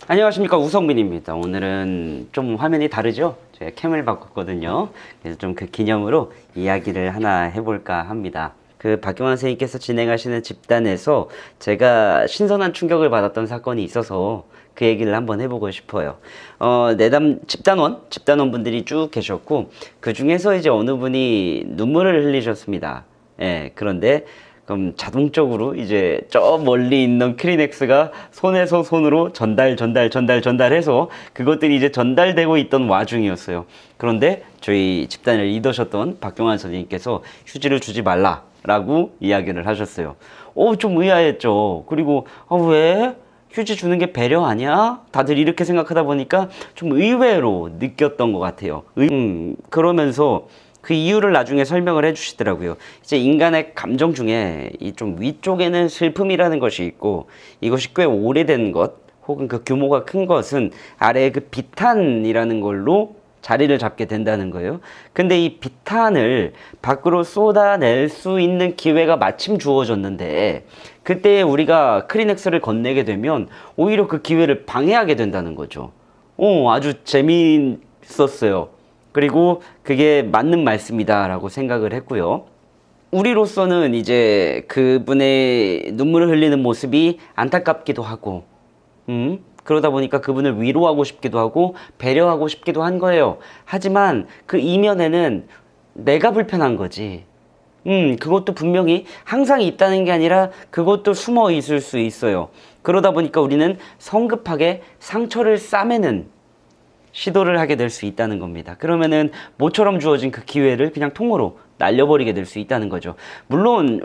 안녕하십니까, 우성민입니다. 오늘은 좀 화면이 다르죠? 제가 캠을 바꿨거든요. 그래서 좀 그 기념으로 이야기를 하나 해볼까 합니다. 그 박경환 선생님께서 진행하시는 집단에서 제가 신선한 충격을 받았던 사건이 있어서 그 얘기를 한번 해보고 싶어요. 집단원 분들이 쭉 계셨고, 그 중에서 이제 어느 분이 눈물을 흘리셨습니다. 예, 그런데 그럼 자동적으로 이제 저 멀리 있는 크리넥스가 손에서 손으로 전달해서 그것들이 이제 전달되고 있던 와중이었어요. 그런데 저희 집단을 리더셨던 박경환 선생님께서 휴지를 주지 말라라고 이야기를 하셨어요. 좀 의아했죠. 그리고 왜? 휴지 주는 게 배려 아니야? 다들 이렇게 생각하다 보니까 좀 의외로 느꼈던 것 같아요. 그러면서 그 이유를 나중에 설명을 해주시더라고요. 이제 인간의 감정 중에 이 좀 위쪽에는 슬픔이라는 것이 있고, 이것이 꽤 오래된 것 혹은 그 규모가 큰 것은 아래에 그 비탄이라는 걸로 자리를 잡게 된다는 거예요. 근데 이 비탄을 밖으로 쏟아낼 수 있는 기회가 마침 주어졌는데, 그때 우리가 크리넥스를 건네게 되면 오히려 그 기회를 방해하게 된다는 거죠. 아주 재미있었어요. 그리고 그게 맞는 말씀이다라고 생각을 했고요. 우리로서는 이제 그분의 눈물을 흘리는 모습이 안타깝기도 하고, 그러다 보니까 그분을 위로하고 싶기도 하고, 배려하고 싶기도 한 거예요. 하지만 그 이면에는 내가 불편한 거지. 그것도 분명히 항상 있다는 게 아니라 그것도 숨어 있을 수 있어요. 그러다 보니까 우리는 성급하게 상처를 싸매는 시도를 하게 될 수 있다는 겁니다. 그러면은 모처럼 주어진 그 기회를 그냥 통으로 날려버리게 될 수 있다는 거죠. 물론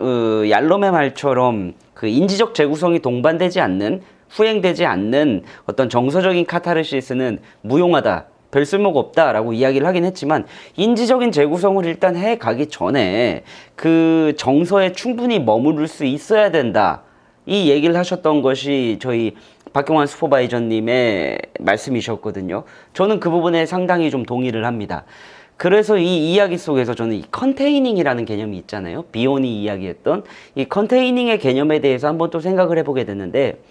얄롬의 말처럼 그 인지적 재구성이 동반되지 않는, 후행되지 않는 어떤 정서적인 카타르시스는 무용하다, 별 쓸모가 없다라고 이야기를 하긴 했지만, 인지적인 재구성을 일단 해가기 전에 그 정서에 충분히 머무를 수 있어야 된다, 이 얘기를 하셨던 것이 저희 박경환 슈퍼바이저님의 말씀이셨거든요. 저는 그 부분에 상당히 좀 동의를 합니다. 그래서 이 이야기 속에서 저는 이 컨테이닝이라는 개념이 있잖아요. 비온이 이야기했던 이 컨테이닝의 개념에 대해서 한번 또 생각을 해보게 됐는데,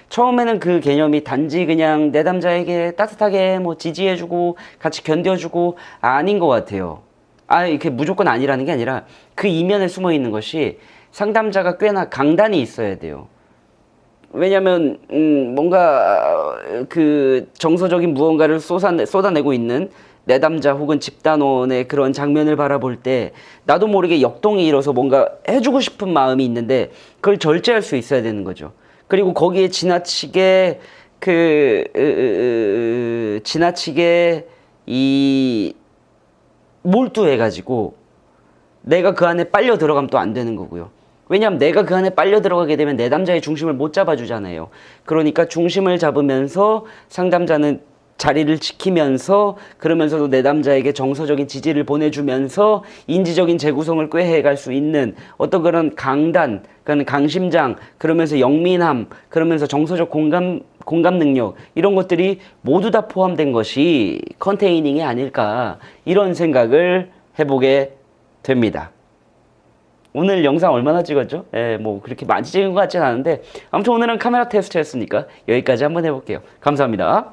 처음에는 그 개념이 단지 그냥 내담자에게 따뜻하게 뭐 지지해주고 같이 견뎌주고 아닌 것 같아요. 이게 무조건 아니라는 게 아니라 그 이면에 숨어 있는 것이 상담자가 꽤나 강단이 있어야 돼요. 왜냐면 뭔가 그 정서적인 무언가를 쏟아내고 있는 내담자 혹은 집단원의 그런 장면을 바라볼 때 나도 모르게 역동이 일어서 뭔가 해주고 싶은 마음이 있는데 그걸 절제할 수 있어야 되는 거죠. 그리고 거기에 지나치게 이 몰두해가지고 내가 그 안에 빨려 들어가면 또 안 되는 거고요. 왜냐하면 내가 그 안에 빨려 들어가게 되면 내담자의 중심을 못 잡아주잖아요. 그러니까 중심을 잡으면서 상담자는 자리를 지키면서, 그러면서도 내담자에게 정서적인 지지를 보내주면서 인지적인 재구성을 꾀해갈 수 있는 어떤 그런 강단, 그런 강심장, 그러면서 영민함, 그러면서 정서적 공감 능력, 이런 것들이 모두 다 포함된 것이 컨테이닝이 아닐까, 이런 생각을 해보게 됩니다. 오늘 영상 얼마나 찍었죠? 뭐 그렇게 많이 찍은 것 같진 않은데, 아무튼 오늘은 카메라 테스트였으니까 여기까지 한번 해볼게요. 감사합니다.